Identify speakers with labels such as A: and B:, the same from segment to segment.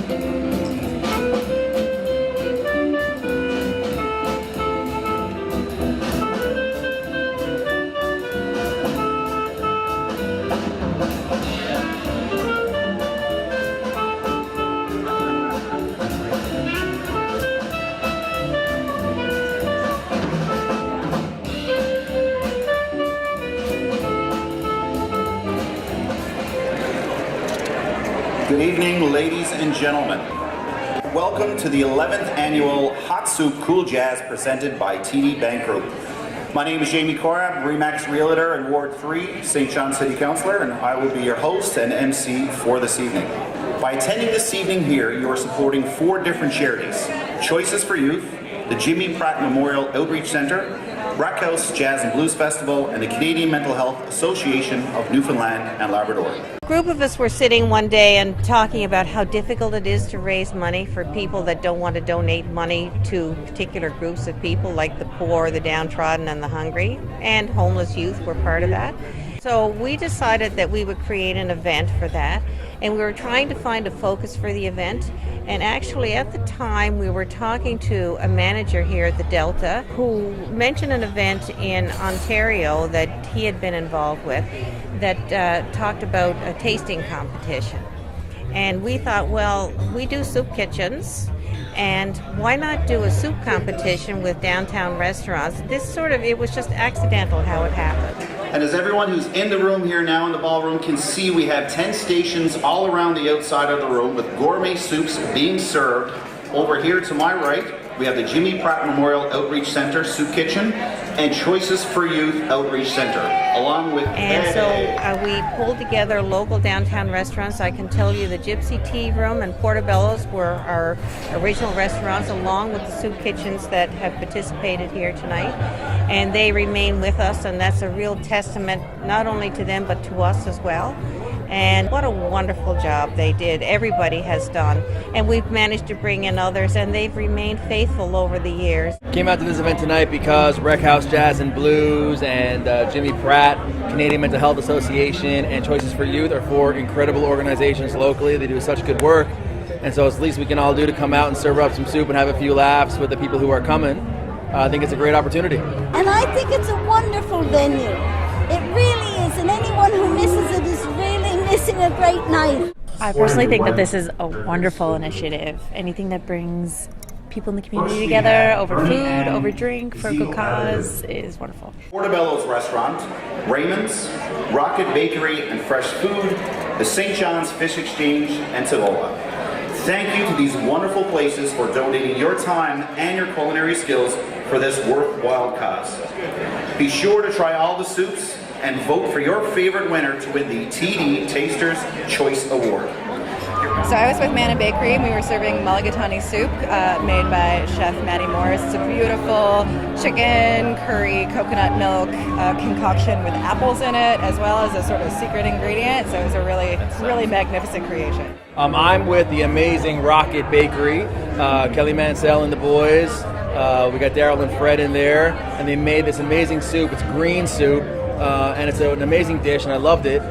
A: Good evening, ladies and gentlemen. Welcome to the 11th annual Hot Soup Cool Jazz presented by TD Bank Group. My name is Jamie Cora, Remax Realtor in Ward 3, St. John City Councillor, and I will be your host and MC for this evening. By attending this evening here, you are supporting 4 different charities: Choices for Youth, the Jimmy Pratt Memorial Outreach Centre, Rack House Jazz and Blues Festival, and the Canadian Mental Health Association of Newfoundland and Labrador.
B: A group of us were sitting one day and talking about how difficult it is to raise money for people that don't want to donate money to particular groups of people, like the poor, the downtrodden, and the hungry, and homeless youth were part of that. So we decided that we would create an event for that, and we were trying to find a focus for the event. And actually at the time we were talking to a manager here at the Delta who mentioned an event in Ontario that he had been involved with that talked about a tasting competition. And we thought, well, we do soup kitchens, and why not do a soup competition with downtown restaurants? It was just accidental how it happened.
A: And as everyone who's in the room here now in the ballroom can see, we have 10 stations all around the outside of the room with gourmet soups being served. Over here to my right, we have the Jimmy Pratt Memorial Outreach Centre Soup Kitchen and Choices for Youth Outreach Centre, along with...
B: And so we pulled together local downtown restaurants. I can tell you the Gypsy Tea Room and Portobello's were our original restaurants, along with the soup kitchens that have participated here tonight. And they remain with us, and that's a real testament not only to them but to us as well. And what a wonderful job they did. Everybody has done. And we've managed to bring in others, and they've remained faithful over the years.
C: Came out to this event tonight because Rack House Jazz and Blues and Jimmy Pratt, Canadian Mental Health Association, and Choices for Youth are 4 incredible organizations locally. They do such good work. And so it's the least we can all do to come out and serve up some soup and have a few laughs with the people who are coming. I think it's a great opportunity.
D: And I think it's a wonderful venue. It really is, and anyone who misses it is really missing a great night.
E: I personally think that this is a wonderful initiative. Anything that brings people in the community together over food, over drink, for a good cause is wonderful.
A: Portobello's Restaurant, Raymond's, Rocket Bakery and Fresh Food, the St. John's Fish Exchange, and Tavola. Thank you to these wonderful places for donating your time and your culinary skills for this worthwhile cause. Be sure to try all the soups and vote for your favorite winner to win the TD Taster's Choice Award.
F: So I was with Manna Bakery, and we were serving mulligatawny soup made by Chef Maddie Morris. It's a beautiful chicken, curry, coconut milk concoction with apples in it, as well as a sort of secret ingredient. So it was a really magnificent creation.
C: I'm with the amazing Rocket Bakery, Kelly Mansell and the boys. We got Daryl and Fred in there, and they made this amazing soup. It's green soup, and it's an amazing dish, and I loved it.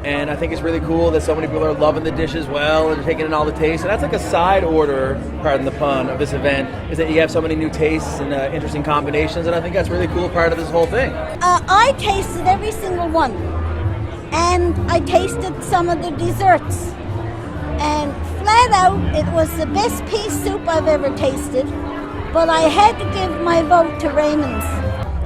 C: And I think it's really cool that so many people are loving the dish as well and taking in all the tastes. And that's like a side order, pardon the pun, of this event, is that you have so many new tastes and interesting combinations. And I think that's really cool part of this whole thing.
D: I tasted every single one. And I tasted some of the desserts. And flat out, it was the best pea soup I've ever tasted. But I had to give my vote to Raymond's.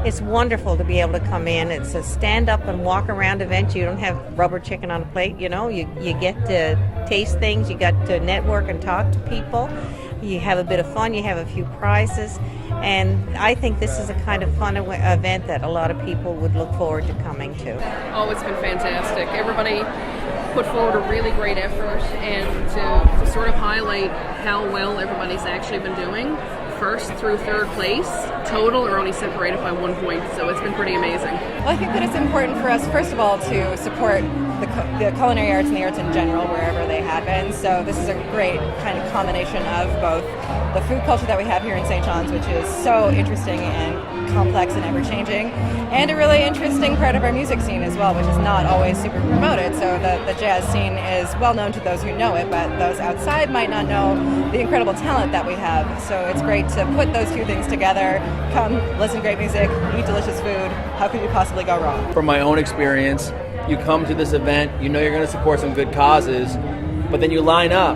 B: It's wonderful to be able to come in. It's a stand up and walk around event. You don't have rubber chicken on a plate, you know. You get to taste things, you got to network and talk to people. You have a bit of fun, you have a few prizes. And I think this is a kind of fun event that a lot of people would look forward to coming to.
G: Oh, it's been fantastic. Everybody put forward a really great effort, and to sort of highlight how well everybody's actually been doing. First through third place total are only separated by 1 point, so it's been pretty amazing.
F: Well, I think that it's important for us, first of all, to support the culinary arts and the arts in general wherever they happen. So this is a great kind of combination of both the food culture that we have here in St. John's, which is so interesting and complex and ever-changing, and a really interesting part of our music scene as well, which is not always super promoted. So the jazz scene is well known to those who know it, but those outside might not know the incredible talent that we have. So it's great to put those two things together, come, listen to great music, eat delicious food. How could you possibly go wrong?
C: From my own experience, you come to this event, you know you're going to support some good causes, but then you line up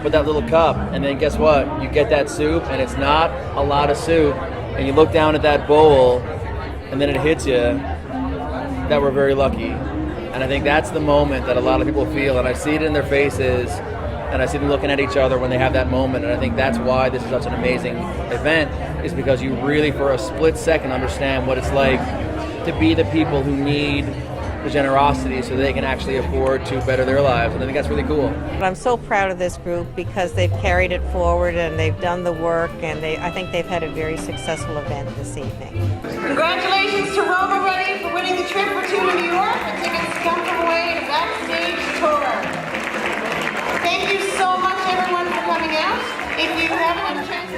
C: with that little cup, and then guess what? You get that soup, and it's not a lot of soup, and you look down at that bowl, and then it hits you that we're very lucky. And I think that's the moment that a lot of people feel, and I see it in their faces, and I see them looking at each other when they have that moment, and I think that's why this is such an amazing event, is because you really, for a split second, understand what it's like to be the people who need the generosity so they can actually afford to better their lives. And I think that's really cool.
B: I'm so proud of this group because they've carried it forward and they've done the work, and I think they've had a very successful event this evening.
H: Congratulations to Roma Buddy for winning the trip for 2 to New York. The tickets come from away to backstage tour. Thank you so much everyone for coming out. If you haven't had a chance